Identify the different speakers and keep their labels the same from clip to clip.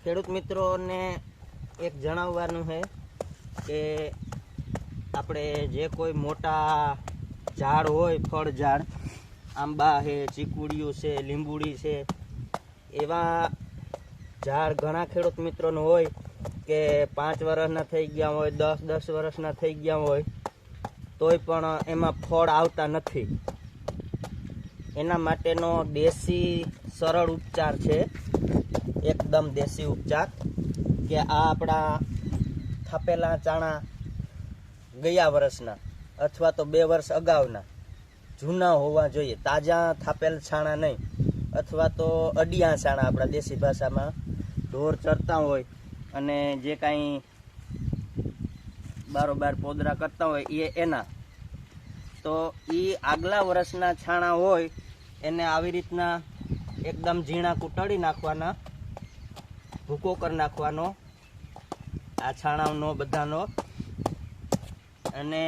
Speaker 1: ખેડૂત મિત્રોને એક જણાવવાનું છે કે આપણે જે કોઈ મોટા ઝાડ હોય, ફળ ઝાડ, આંબા છે, ચીકુડિયું છે, લીંબુડી છે, એવા ઝાડ ઘણા ખેડૂત મિત્રોનું હોય કે 5 વર્ષના થઈ ગયા હોય, 10 વર્ષના થઈ ગયા હોય, તોય પણ એમાં ફળ આવતા નથી. એના માટેનો દેશી સરળ ઉપચાર છે, એકદમ દેશી ઉપચાર, કે આ આપણા થાપેલા ચાણા ગયા વર્ષના અથવા તો 2 વર્ષ અગાઉના જૂના હોવા જોઈએ, તાજા થાપેલ છાણા નહીં, અથવા તો અડિયા છાણા, આપણા દેશી ભાષામાં ઢોર ચરતા હોય અને જે કાંઈ બારોબાર પોદરા કરતા હોય એના, તો એ આગલા વર્ષના છાણા હોય એને આવી રીતના એકદમ ઝીણા કૂટળી નાખવાના, ભૂકો કરી નાખવાનો આ છાણાનો બધાનો. અને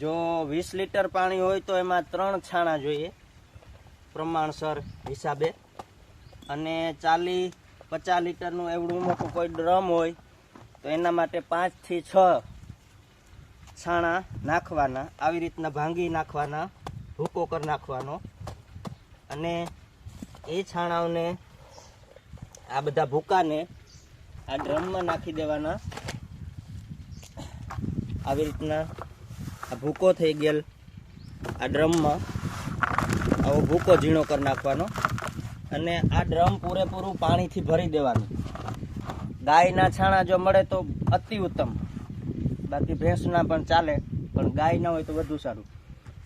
Speaker 1: જો 20 લીટર પાણી હોય તો એમાં 3 છાણા જોઈએ પ્રમાણસર હિસાબે. અને 40-50 લીટરનું એવડું મોટું કોઈ ડ્રમ હોય તો એના માટે 5 થી 6 છાણા નાખવાના, આવી રીતના ભાંગી નાખવાના, ભૂકો કરી નાખવાનો. અને એ છાણાઓને, આ બધા ભૂકાને આ ડ્રમમાં નાખી દેવાના. આવી રીતના આ ભૂકો થઈ ગયેલ આ ડ્રમમાં આવો ભૂકો ઝીણો કરી નાખવાનો. અને આ ડ્રમ પૂરેપૂરું પાણીથી ભરી દેવાનું. ગાયના છાણા જો મળે તો અતિ ઉત્તમ, બાકી ભેંસના પણ ચાલે, પણ ગાય ના હોય તો વધુ સારું.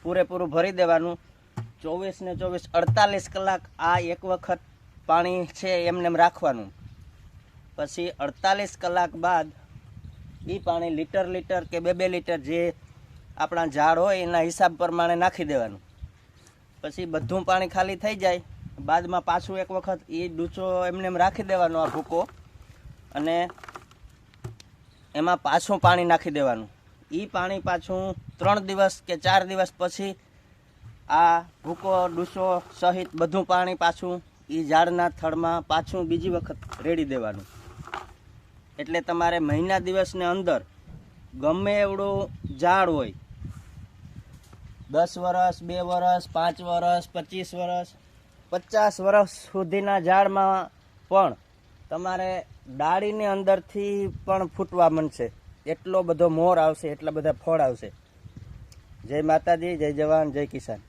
Speaker 1: પૂરેપૂરું ભરી દેવાનું. 24 ને 24 48 કલાક આ એક વખત પાણી છે એમને રાખવાનું. પછી 48 કલાક બાદ એ પાણી લીટર કે 2 લીટર જે આપણા ઝાડ હોય એના હિસાબ પ્રમાણે નાખી દેવાનું. પછી બધું પાણી ખાલી થઈ જાય બાદમાં પાછું એક વખત એ ડૂચો એમને રાખી દેવાનો, આ ભૂકો, અને એમાં પાછું પાણી નાખી દેવાનું. એ પાણી પાછું 3 દિવસ કે 4 દિવસ પછી આ ભૂકો ડૂસો સહિત બધું પાણી પાછું એ ઝાડના થડમાં પાછું બીજી વખત રેડી દેવાનું. એટલે તમારે મહિના દિવસને અંદર ગમે એવડું ઝાડ હોય, 10 વર્ષ, 2 વર્ષ, 5 વર્ષ, 25 વર્ષ, 50 વર્ષ સુધીના ઝાડમાં પણ તમારે ડાળીની અંદરથી પણ ફૂટવા માંડશે, એટલો બધો મોર આવશે, એટલા બધા ફળ આવશે. જય માતાજી, જય જવાન, જય કિસાન.